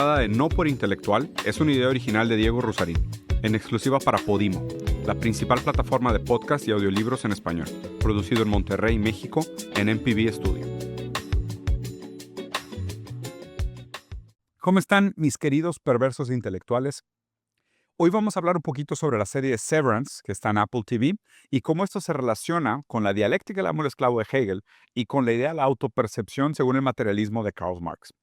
De No por Intelectual es una idea original de Diego Rusarín, en exclusiva para Podimo, la principal plataforma de podcast y audiolibros en español, producido en Monterrey, México, en MPB Studio. ¿Cómo están mis queridos perversos intelectuales? Hoy vamos a hablar un poquito sobre la serie Severance, que está en Apple TV, y cómo esto se relaciona con la dialéctica del amo y el esclavo de Hegel y con la idea de la autopercepción según el materialismo de Karl Marx.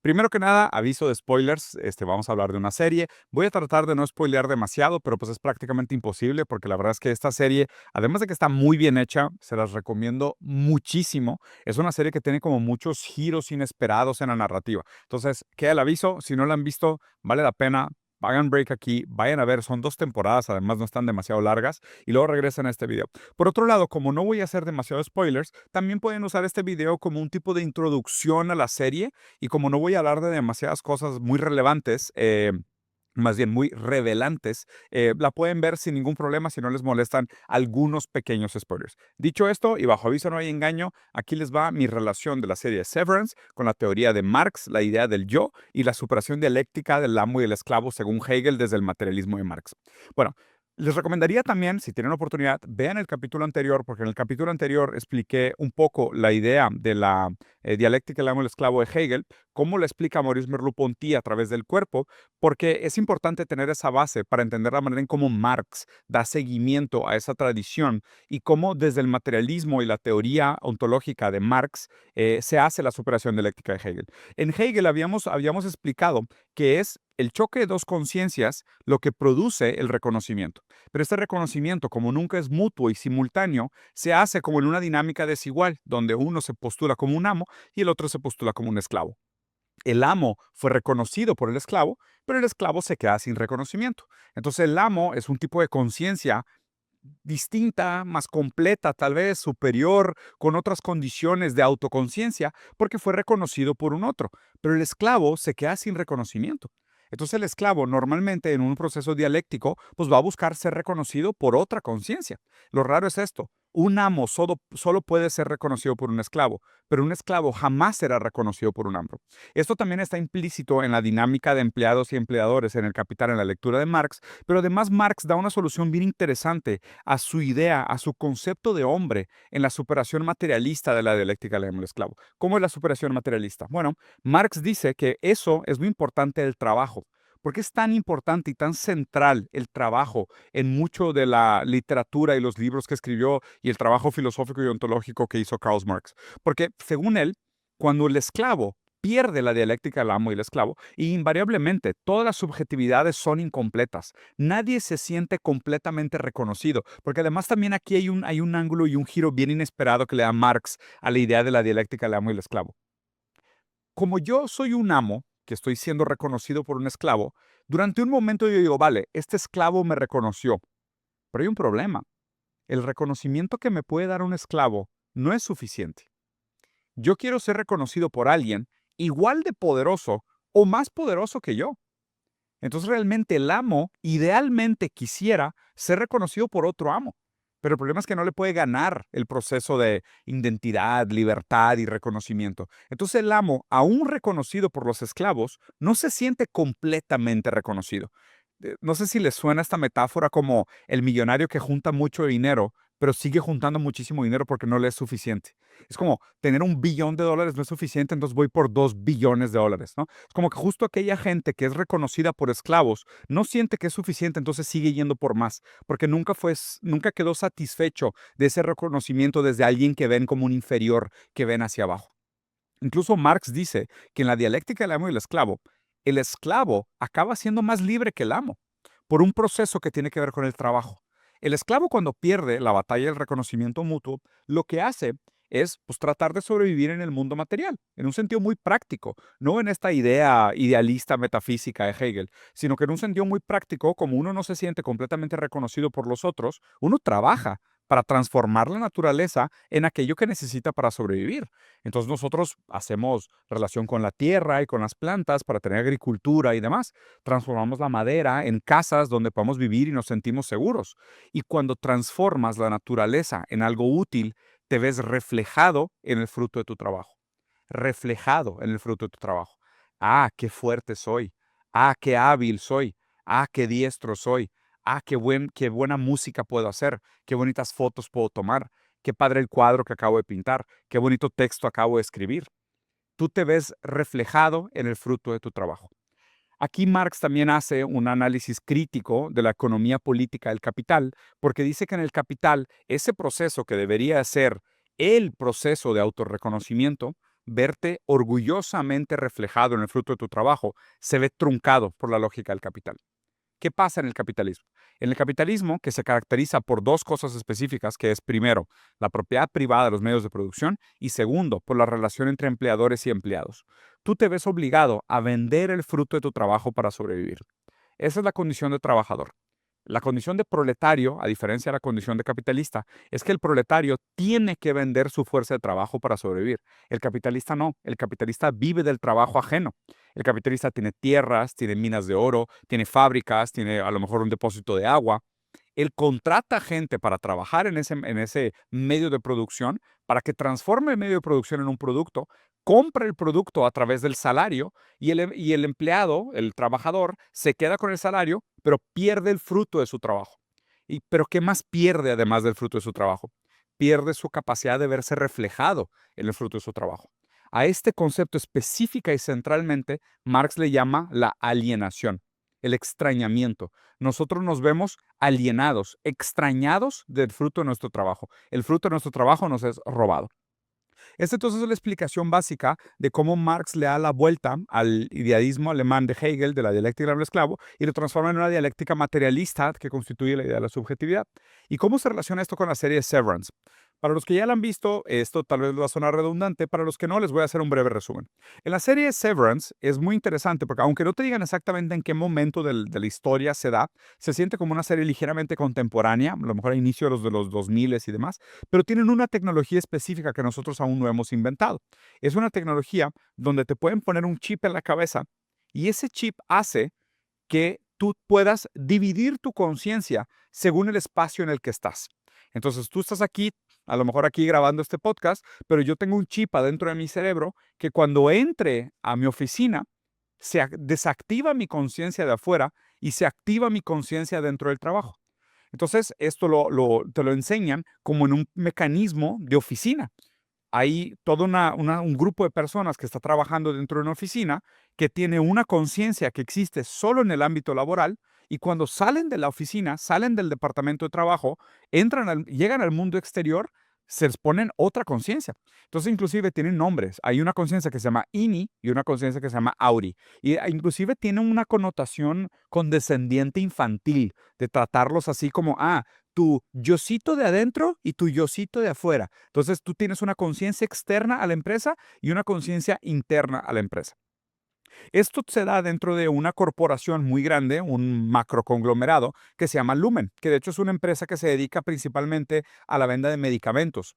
Primero que nada, aviso de spoilers, vamos a hablar de una serie. Voy a tratar de no spoilear demasiado, pero pues es prácticamente imposible porque la verdad es que esta serie, además de que está muy bien hecha, se las recomiendo muchísimo. Es una serie que tiene como muchos giros inesperados en la narrativa. Entonces, queda el aviso, si no la han visto, vale la pena. Hagan break aquí, vayan a ver, son 2 temporadas, además no están demasiado largas, y luego regresan a este video. Por otro lado, como no voy a hacer demasiados spoilers, también pueden usar este video como un tipo de introducción a la serie, y como no voy a hablar de demasiadas cosas muy relevantes, más bien muy revelantes, la pueden ver sin ningún problema si no les molestan algunos pequeños spoilers. Dicho esto, y bajo aviso no hay engaño, aquí les va mi relación de la serie Severance con la teoría de Marx, la idea del yo y la superación dialéctica del amo y el esclavo según Hegel desde el materialismo de Marx. Bueno, les recomendaría también, si tienen oportunidad, vean el capítulo anterior, porque en el capítulo anterior expliqué un poco la idea de la dialéctica del amo y el esclavo de Hegel, cómo la explica Maurice Merleau-Ponty a través del cuerpo, porque es importante tener esa base para entender la manera en cómo Marx da seguimiento a esa tradición y cómo desde el materialismo y la teoría ontológica de Marx se hace la superación dialéctica de Hegel. En Hegel habíamos explicado que es el choque de dos conciencias lo que produce el reconocimiento. Pero este reconocimiento, como nunca es mutuo y simultáneo, se hace como en una dinámica desigual, donde uno se postula como un amo y el otro se postula como un esclavo. El amo fue reconocido por el esclavo, pero el esclavo se queda sin reconocimiento. Entonces el amo es un tipo de conciencia distinta, más completa, tal vez superior, con otras condiciones de autoconciencia, porque fue reconocido por un otro. Pero el esclavo se queda sin reconocimiento. Entonces el esclavo normalmente en un proceso dialéctico pues va a buscar ser reconocido por otra conciencia. Lo raro es esto. Un amo solo puede ser reconocido por un esclavo, pero un esclavo jamás será reconocido por un amo. Esto también está implícito en la dinámica de empleados y empleadores en El Capital, en la lectura de Marx, pero además Marx da una solución bien interesante a su idea, a su concepto de hombre en la superación materialista de la dialéctica del amo y el esclavo. ¿Cómo es la superación materialista? Bueno, Marx dice que eso es muy importante del trabajo. ¿Por qué es tan importante y tan central el trabajo en mucho de la literatura y los libros que escribió y el trabajo filosófico y ontológico que hizo Karl Marx? Porque, según él, cuando el esclavo pierde la dialéctica del amo y el esclavo, y invariablemente todas las subjetividades son incompletas. Nadie se siente completamente reconocido, porque además también aquí hay un ángulo y un giro bien inesperado que le da Marx a la idea de la dialéctica del amo y el esclavo. Como yo soy un amo, que estoy siendo reconocido por un esclavo, durante un momento yo digo, vale, este esclavo me reconoció, pero hay un problema. El reconocimiento que me puede dar un esclavo no es suficiente. Yo quiero ser reconocido por alguien igual de poderoso o más poderoso que yo. Entonces realmente el amo idealmente quisiera ser reconocido por otro amo. Pero el problema es que no le puede ganar el proceso de identidad, libertad y reconocimiento. Entonces el amo, aún reconocido por los esclavos, no se siente completamente reconocido. No sé si les suena esta metáfora como el millonario que junta mucho dinero, pero sigue juntando muchísimo dinero porque no le es suficiente. Es como tener $1 billón no es suficiente, entonces voy por $2 billones, ¿no? Es como que justo aquella gente que es reconocida por esclavos no siente que es suficiente, entonces sigue yendo por más, porque nunca quedó satisfecho de ese reconocimiento desde alguien que ven como un inferior, que ven hacia abajo. Incluso Marx dice que en la dialéctica del amo y el esclavo acaba siendo más libre que el amo por un proceso que tiene que ver con el trabajo. El esclavo, cuando pierde la batalla del reconocimiento mutuo, lo que hace es pues, tratar de sobrevivir en el mundo material, en un sentido muy práctico, no en esta idea idealista metafísica de Hegel, sino que en un sentido muy práctico, como uno no se siente completamente reconocido por los otros, uno trabaja para transformar la naturaleza en aquello que necesita para sobrevivir. Entonces nosotros hacemos relación con la tierra y con las plantas para tener agricultura y demás. Transformamos la madera en casas donde podemos vivir y nos sentimos seguros. Y cuando transformas la naturaleza en algo útil, te ves reflejado en el fruto de tu trabajo. Reflejado en el fruto de tu trabajo. Ah, qué fuerte soy. Ah, qué hábil soy. Ah, qué diestro soy. Ah, qué buena música puedo hacer. Qué bonitas fotos puedo tomar. Qué padre el cuadro que acabo de pintar. Qué bonito texto acabo de escribir. Tú te ves reflejado en el fruto de tu trabajo. Aquí Marx también hace un análisis crítico de la economía política del capital, porque dice que en el capital ese proceso que debería ser el proceso de autorreconocimiento, verte orgullosamente reflejado en el fruto de tu trabajo, se ve truncado por la lógica del capital. ¿Qué pasa en el capitalismo? En el capitalismo, que se caracteriza por dos cosas específicas, que es primero, la propiedad privada de los medios de producción y segundo, por la relación entre empleadores y empleados. Tú te ves obligado a vender el fruto de tu trabajo para sobrevivir. Esa es la condición de trabajador. La condición de proletario, a diferencia de la condición de capitalista, es que el proletario tiene que vender su fuerza de trabajo para sobrevivir. El capitalista no. El capitalista vive del trabajo ajeno. El capitalista tiene tierras, tiene minas de oro, tiene fábricas, tiene a lo mejor un depósito de agua. Él contrata gente para trabajar en ese medio de producción, para que transforme el medio de producción en un producto, compra el producto a través del salario y el empleado, el trabajador, se queda con el salario, pero pierde el fruto de su trabajo. Pero ¿qué más pierde además del fruto de su trabajo? Pierde su capacidad de verse reflejado en el fruto de su trabajo. A este concepto específica y centralmente, Marx le llama la alienación, el extrañamiento. Nosotros nos vemos alienados, extrañados del fruto de nuestro trabajo. El fruto de nuestro trabajo nos es robado. Esta entonces es la explicación básica de cómo Marx le da la vuelta al idealismo alemán de Hegel, de la dialéctica del esclavo, y lo transforma en una dialéctica materialista que constituye la idea de la subjetividad. ¿Y cómo se relaciona esto con la serie Severance? Para los que ya la han visto, esto tal vez va a sonar redundante, para los que no, les voy a hacer un breve resumen. En la serie Severance es muy interesante porque aunque no te digan exactamente en qué momento de la historia se da, se siente como una serie ligeramente contemporánea, a lo mejor a inicio de los 2000 y demás, pero tienen una tecnología específica que nosotros aún no hemos inventado. Es una tecnología donde te pueden poner un chip en la cabeza y ese chip hace que tú puedas dividir tu conciencia según el espacio en el que estás. Entonces tú estás aquí, a lo mejor aquí grabando este podcast, pero yo tengo un chip adentro de mi cerebro que cuando entre a mi oficina, desactiva mi conciencia de afuera y se activa mi conciencia dentro del trabajo. Entonces, esto te lo enseñan como en un mecanismo de oficina. Hay todo un grupo de personas que está trabajando dentro de una oficina que tiene una conciencia que existe solo en el ámbito laboral y cuando salen de la oficina, salen del departamento de trabajo, llegan al mundo exterior, se les ponen otra conciencia. Entonces, inclusive tienen nombres. Hay una conciencia que se llama Ini y una conciencia que se llama Auri. Y inclusive tienen una connotación condescendiente infantil de tratarlos así como, tu yocito de adentro y tu yocito de afuera. Entonces tú tienes una conciencia externa a la empresa y una conciencia interna a la empresa. Esto se da dentro de una corporación muy grande, un macroconglomerado que se llama Lumen, que de hecho es una empresa que se dedica principalmente a la venta de medicamentos.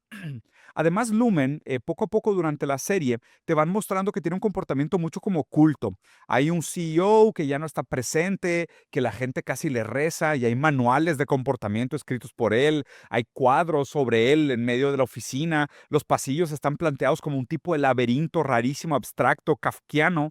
Además, Lumen, poco a poco durante la serie, te van mostrando que tiene un comportamiento mucho como oculto. Hay un CEO que ya no está presente, que la gente casi le reza y hay manuales de comportamiento escritos por él, hay cuadros sobre él en medio de la oficina, los pasillos están planteados como un tipo de laberinto rarísimo, abstracto, kafkiano.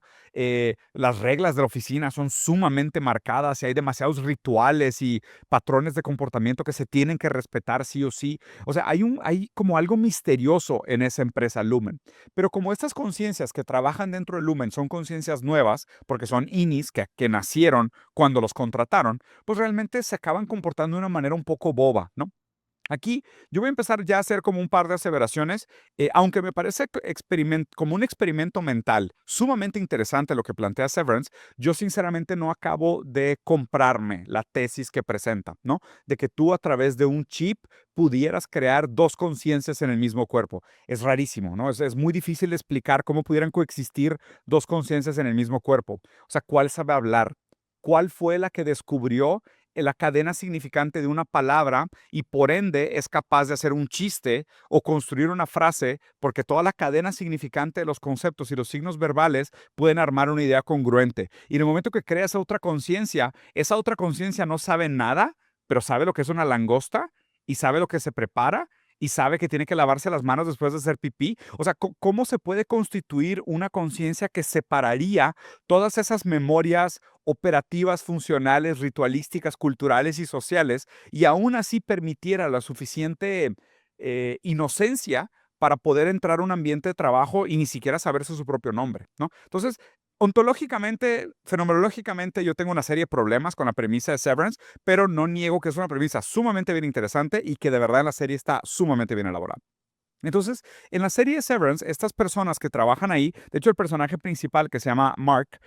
Las reglas de la oficina son sumamente marcadas y hay demasiados rituales y patrones de comportamiento que se tienen que respetar sí o sí. O sea, hay como algo misterioso en esa empresa Lumen. Pero como estas conciencias que trabajan dentro de Lumen son conciencias nuevas, porque son inis que nacieron cuando los contrataron, pues realmente se acaban comportando de una manera un poco boba, ¿no? Aquí yo voy a empezar ya a hacer como un par de aseveraciones, aunque me parece como un experimento mental sumamente interesante lo que plantea Severance, yo sinceramente no acabo de comprarme la tesis que presenta, ¿no? De que tú a través de un chip pudieras crear dos conciencias en el mismo cuerpo. Es rarísimo, ¿no? Es muy difícil explicar cómo pudieran coexistir dos conciencias en el mismo cuerpo. O sea, ¿cuál sabe hablar? ¿Cuál fue la que descubrió la cadena significante de una palabra y por ende es capaz de hacer un chiste o construir una frase porque toda la cadena significante de los conceptos y los signos verbales pueden armar una idea congruente? Y en el momento que creas esa otra conciencia no sabe nada, pero sabe lo que es una langosta y sabe lo que se prepara y sabe que tiene que lavarse las manos después de hacer pipí. O sea, ¿cómo se puede constituir una conciencia que separaría todas esas memorias operativas, funcionales, ritualísticas, culturales y sociales y aún así permitiera la suficiente inocencia para poder entrar a un ambiente de trabajo y ni siquiera saberse su propio nombre, ¿no? Entonces, ontológicamente, fenomenológicamente, yo tengo una serie de problemas con la premisa de Severance, pero no niego que es una premisa sumamente bien interesante y que de verdad en la serie está sumamente bien elaborada. Entonces, en la serie de Severance, estas personas que trabajan ahí, de hecho, el personaje principal que se llama Mark,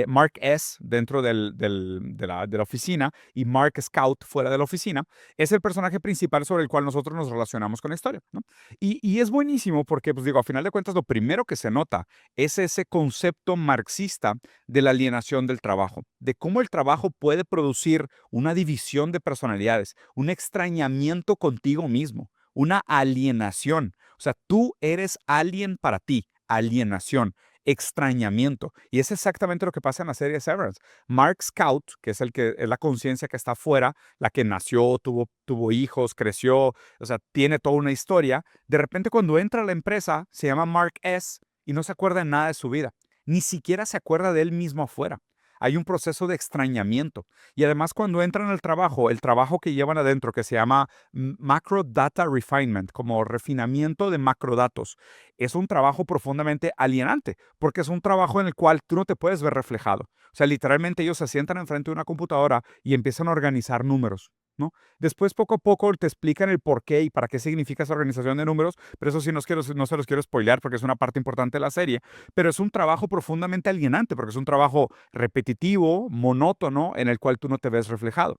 Mark S. dentro de la oficina y Mark Scout fuera de la oficina, es el personaje principal sobre el cual nosotros nos relacionamos con la historia, ¿no? Y es buenísimo porque, pues digo, a final de cuentas, lo primero que se nota es ese concepto marxista de la alienación del trabajo, de cómo el trabajo puede producir una división de personalidades, un extrañamiento contigo mismo, una alienación. O sea, tú eres alien para ti, alienación, extrañamiento. Y es exactamente lo que pasa en la serie Severance. Mark Scout, que es el que es la conciencia que está afuera, la que nació, tuvo hijos, creció, o sea, tiene toda una historia. De repente, cuando entra a la empresa, se llama Mark S. y no se acuerda de nada de su vida. Ni siquiera se acuerda de él mismo afuera. Hay un proceso de extrañamiento. Y además, cuando entran al trabajo, el trabajo que llevan adentro, que se llama Macro Data Refinement, como refinamiento de macrodatos, es un trabajo profundamente alienante, porque es un trabajo en el cual tú no te puedes ver reflejado. O sea, literalmente ellos se sientan enfrente de una computadora y empiezan a organizar números, ¿no? Después, poco a poco, te explican el por qué y para qué significa esa organización de números, pero eso sí no se los quiero spoilear porque es una parte importante de la serie, pero es un trabajo profundamente alienante, porque es un trabajo repetitivo, monótono, en el cual tú no te ves reflejado.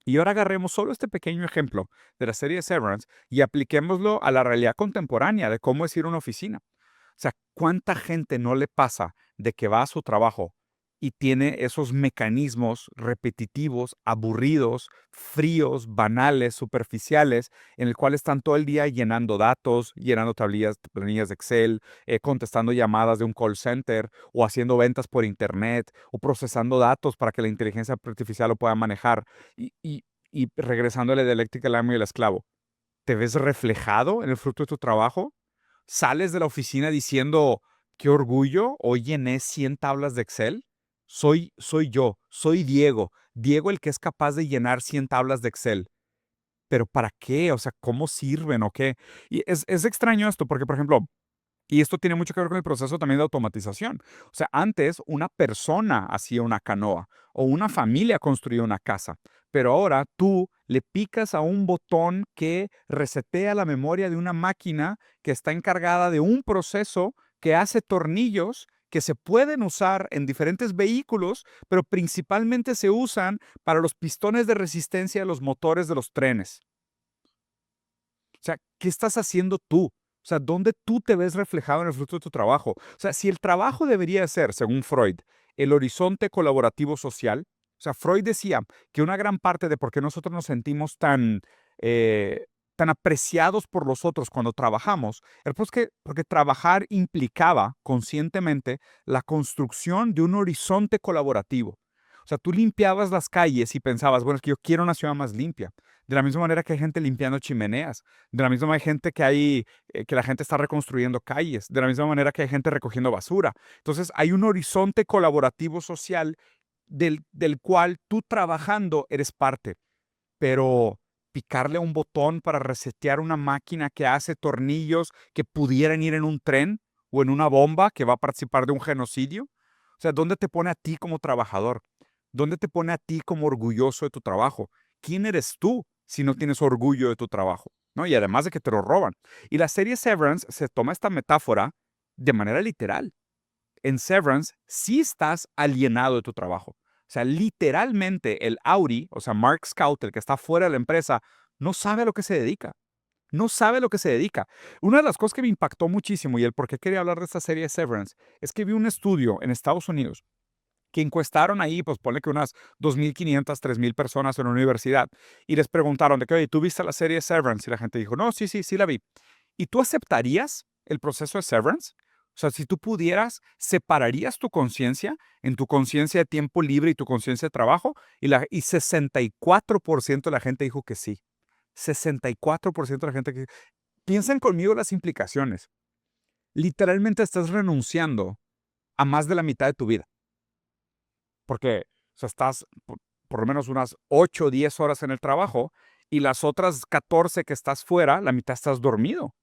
Y ahora agarremos solo este pequeño ejemplo de la serie Severance y apliquémoslo a la realidad contemporánea de cómo es ir a una oficina. O sea, ¿cuánta gente no le pasa de que va a su trabajo y tiene esos mecanismos repetitivos, aburridos, fríos, banales, superficiales, en el cual están todo el día llenando datos, llenando planillas de Excel, contestando llamadas de un call center o haciendo ventas por internet o procesando datos para que la inteligencia artificial lo pueda manejar y regresándole dialéctica al amo y el esclavo? ¿Te ves reflejado en el fruto de tu trabajo? ¿Sales de la oficina diciendo, qué orgullo, hoy llené 100 tablas de Excel? Soy yo, soy Diego, Diego el que es capaz de llenar 100 tablas de Excel. ¿Pero para qué? O sea, ¿cómo sirven o qué? Y es extraño esto porque, por ejemplo, y esto tiene mucho que ver con el proceso también de automatización. O sea, antes una persona hacía una canoa o una familia construía una casa, pero ahora tú le picas a un botón que resetea la memoria de una máquina que está encargada de un proceso que hace tornillos que se pueden usar en diferentes vehículos, pero principalmente se usan para los pistones de resistencia de los motores de los trenes. O sea, ¿qué estás haciendo tú? O sea, ¿dónde tú te ves reflejado en el fruto de tu trabajo? O sea, si el trabajo debería ser, según Freud, el horizonte colaborativo social, o sea, Freud decía que una gran parte de por qué nosotros nos sentimos tan apreciados por los otros cuando trabajamos, es porque trabajar implicaba conscientemente la construcción de un horizonte colaborativo. O sea, tú limpiabas las calles y pensabas, bueno, es que yo quiero una ciudad más limpia. De la misma manera que hay gente limpiando chimeneas, de la misma manera gente que la gente está reconstruyendo calles, de la misma manera que hay gente recogiendo basura. Entonces, hay un horizonte colaborativo social del cual tú trabajando eres parte, pero picarle a un botón para resetear una máquina que hace tornillos que pudieran ir en un tren o en una bomba que va a participar de un genocidio. O sea, ¿dónde te pone a ti como trabajador? ¿Dónde te pone a ti como orgulloso de tu trabajo? ¿Quién eres tú si no tienes orgullo de tu trabajo? ¿No? Y además de que te lo roban. Y la serie Severance se toma esta metáfora de manera literal. En Severance sí estás alienado de tu trabajo. O sea, literalmente el Audi, o sea, Mark Scout, el que está fuera de la empresa, no sabe a lo que se dedica. No sabe a lo que se dedica. Una de las cosas que me impactó muchísimo y el por qué quería hablar de esta serie Severance es que vi un estudio en Estados Unidos que encuestaron ahí, pues ponle que unas 2.500, 3.000 personas en una universidad y les preguntaron de que, oye, ¿tú viste la serie Severance? Y la gente dijo, no, sí, sí, sí la vi. ¿Y tú aceptarías el proceso de Severance? O sea, si tú pudieras, ¿separarías tu conciencia en tu conciencia de tiempo libre y tu conciencia de trabajo? Y 64% de la gente dijo que sí. 64% de la gente que Piensen conmigo las implicaciones. Literalmente estás renunciando a más de la mitad de tu vida. Porque o sea, estás por lo menos unas 8 o 10 horas en el trabajo y las otras 14 que estás fuera, la mitad estás dormido.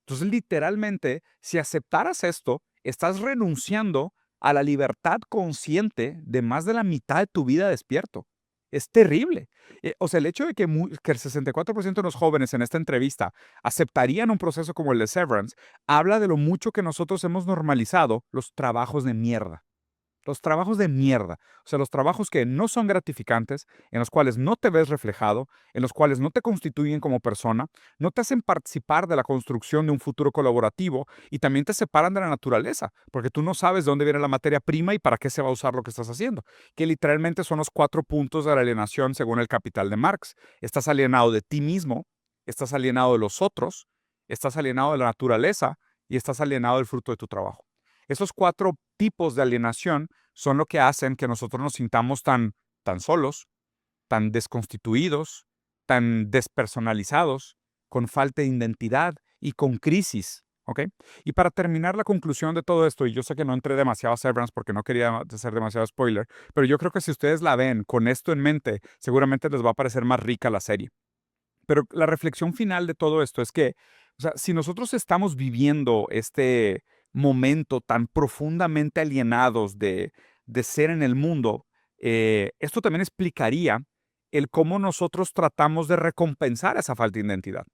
Entonces, literalmente, si aceptaras esto, estás renunciando a la libertad consciente de más de la mitad de tu vida despierto. Es terrible. O sea, el hecho de que el 64% de los jóvenes en esta entrevista aceptarían un proceso como el de Severance, habla de lo mucho que nosotros hemos normalizado los trabajos de mierda. Los trabajos de mierda, o sea, los trabajos que no son gratificantes, en los cuales no te ves reflejado, en los cuales no te constituyen como persona, no te hacen participar de la construcción de un futuro colaborativo y también te separan de la naturaleza, porque tú no sabes de dónde viene la materia prima y para qué se va a usar lo que estás haciendo, que literalmente son los 4 puntos de la alienación según el Capital de Marx. Estás alienado de ti mismo, estás alienado de los otros, estás alienado de la naturaleza y estás alienado del fruto de tu trabajo. Esos 4 tipos de alienación son lo que hacen que nosotros nos sintamos tan solos, tan desconstituidos, tan despersonalizados, con falta de identidad y con crisis, ¿ok? Y para terminar la conclusión de todo esto, y yo sé que no entré demasiado a Severance porque no quería hacer demasiado spoiler, pero yo creo que si ustedes la ven con esto en mente, seguramente les va a parecer más rica la serie. Pero la reflexión final de todo esto es que, o sea, si nosotros estamos viviendo este momento tan profundamente alienados de ser en el mundo, esto también explicaría el cómo nosotros tratamos de recompensar esa falta de identidad.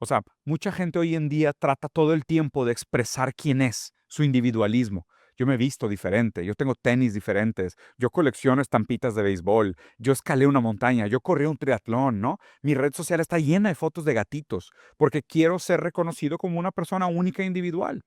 O sea, mucha gente hoy en día trata todo el tiempo de expresar quién es, su individualismo. Yo me he visto diferente, yo tengo tenis diferentes, yo colecciono estampitas de béisbol, yo escalé una montaña, yo corrí un triatlón, ¿no? Mi red social está llena de fotos de gatitos, porque quiero ser reconocido como una persona única e individual.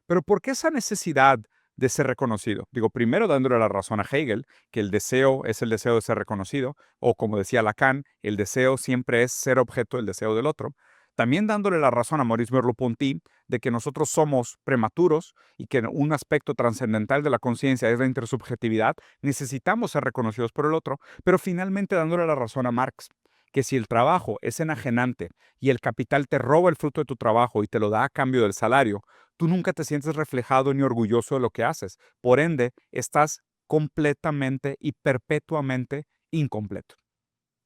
Pero ¿por qué esa necesidad de ser reconocido? Digo, primero dándole la razón a Hegel, que el deseo es el deseo de ser reconocido, o como decía Lacan, el deseo siempre es ser objeto del deseo del otro. También dándole la razón a Maurice Merleau-Ponty de que nosotros somos prematuros y que un aspecto trascendental de la conciencia es la intersubjetividad, necesitamos ser reconocidos por el otro, pero finalmente dándole la razón a Marx, que si el trabajo es enajenante y el capital te roba el fruto de tu trabajo y te lo da a cambio del salario, tú nunca te sientes reflejado ni orgulloso de lo que haces. Por ende, estás completamente y perpetuamente incompleto,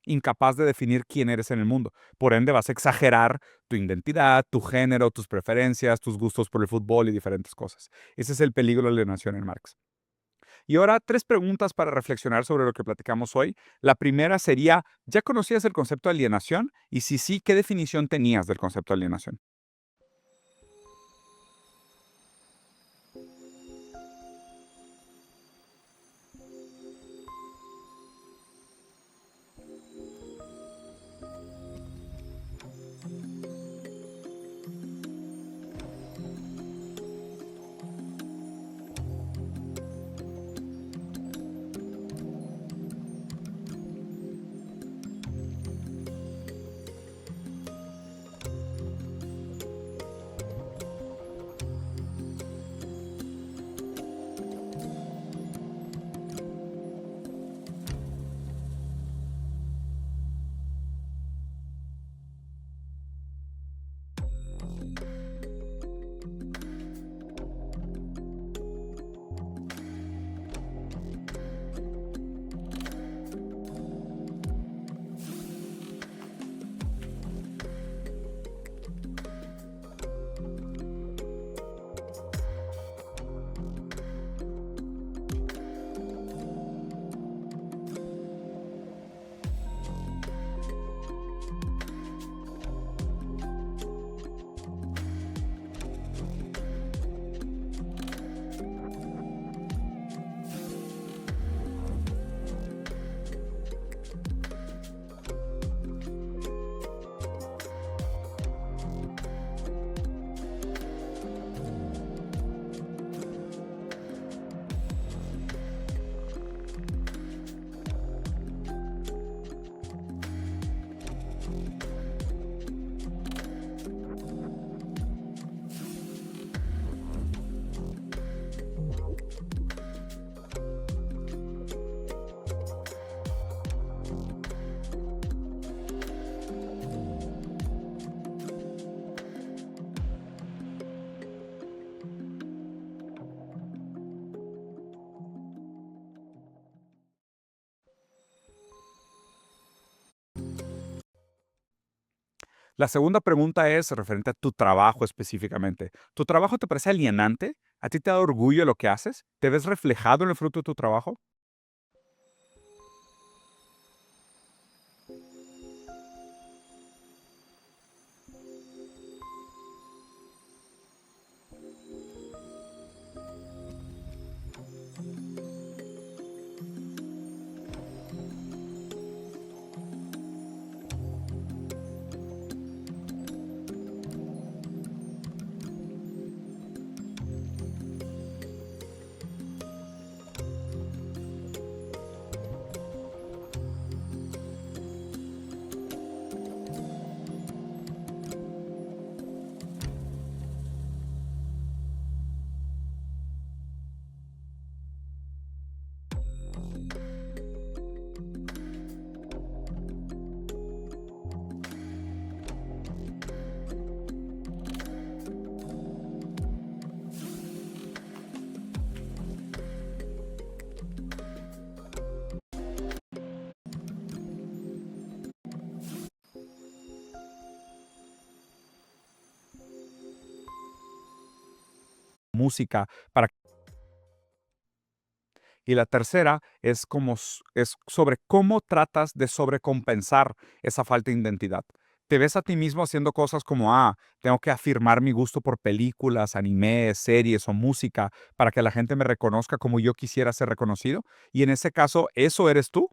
incapaz de definir quién eres en el mundo. Por ende, vas a exagerar tu identidad, tu género, tus preferencias, tus gustos por el fútbol y diferentes cosas. Ese es el peligro de la alienación en Marx. Y ahora 3 preguntas para reflexionar sobre lo que platicamos hoy. La primera sería, ¿ya conocías el concepto de alienación? Y si sí, ¿qué definición tenías del concepto de alienación? La segunda pregunta es referente a tu trabajo específicamente. ¿Tu trabajo te parece alienante? ¿A ti te da orgullo lo que haces? ¿Te ves reflejado en el fruto de tu trabajo? Música para y la tercera es es sobre cómo tratas de sobrecompensar esa falta de identidad. ¿Te ves a ti mismo haciendo cosas como, tengo que afirmar mi gusto por películas, anime, series o música para que la gente me reconozca como yo quisiera ser reconocido? Y en ese caso, ¿eso eres tú?